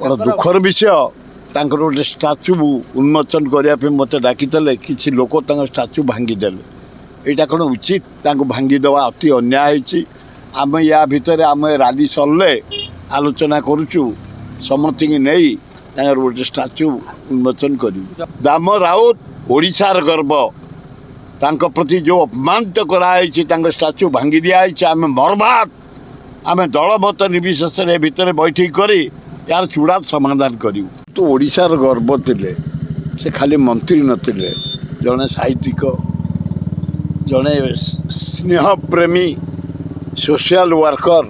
बड़ा दुखर विषय तांकर गोटे स्टाच्यू उन्मोचन करने मत डाकिले किसी लोक स्टाच्यू भांगीदेले यहाँ कौन उचित भांगीदेवा अति अन्याय आम या भितर आम राली सरले आलोचना करुचु समस्त नहीं गोटे स्टाच्यू उन्मोचन करूँ। दाम राउत ओडिशार गर्व तांको प्रति जो अपमानित कराई स्टाच्यू भांगी दिखाई आम मर्मात आम दलमत निर्विशेष भितर बैठी करी यार चूड़ा समाधान करूँ। तो ओडिशार गर्व थे से खाली मंत्री नथिले जड़े साहित्यिक जड़े स्नेह प्रेमी सोशल वर्कर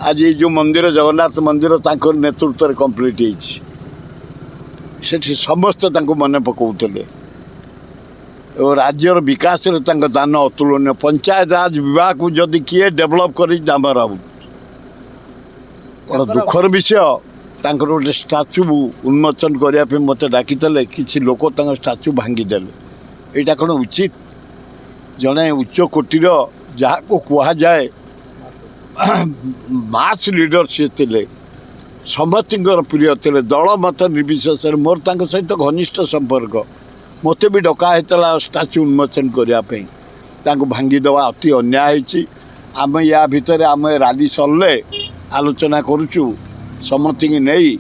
आज ये जो मंदिर जगन्नाथ मंदिर तांको नेतृत्व कंप्लीट होती समस्त मन पकाउले और राज्यर विकास दान अतुलनीय पंचायत राज विभाग को जदि किए डेभलप कर दाम राउत बड़ा दुखर विषय गोटे स्टाच्यू उन्मोचन करने मत डाकिले किसी लोक स्टाच्यू भांगीदेले यहाँ कौन उचित जड़े उच्च कोटीर जहाँ को कह जाए मास लीडर सी थे समस्त प्रिय थे दल मत निर्विशेष मोर सहित घनिष्ठ संपर्क मत भी डका होता स्टाच्यू उन्मोचन करने भांगीदेवा अति अन्याय आम या भितर आम राली सरले आलोचना करुचु समस्त नहीं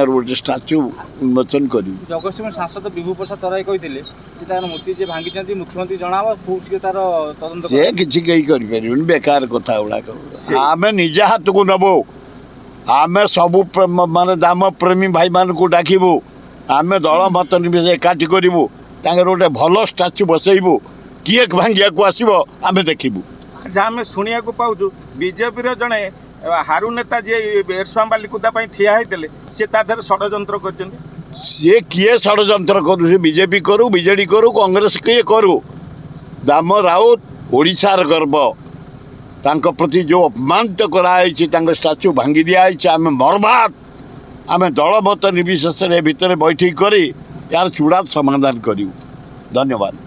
गोटे स्टाच्यू उन्मोचन करूँ। जगतसिंहपुर सांसद विभू प्रसाद तराई कहते मूर्ति जे भांगी मुख्यमंत्री जनाब तार तदंत से किसी कहीं कर बेकार कथा गुड़ाक आम निजे हाथ को नबू आम सबू मान दाम प्रेमी भाई मान को डाकबू आम दल मत निवेश एकाठी करूँ गोटे भल स्टाच्यू बसैबू किए भांगिया को आसो आम देखू। जहाँ आम शुणा पाचु बीजेपी जड़े हारू नेता जी एरस्वाम बालिकुदा ठिया होते सी तादेह षड्यंत्र कर सी किए षड्यंत्र करू बीजेपी करू बीजेडी करू कांग्रेस किए करू दाम राउत ओडिशार गर्व तांको प्रति जो अपमानित कराई स्टाच्यू भांगी दिखाई आम मर्मात आम दल मत निर्विशेष भितर बैठी करी यार चूड़ा समाधान करूँ। धन्यवाद।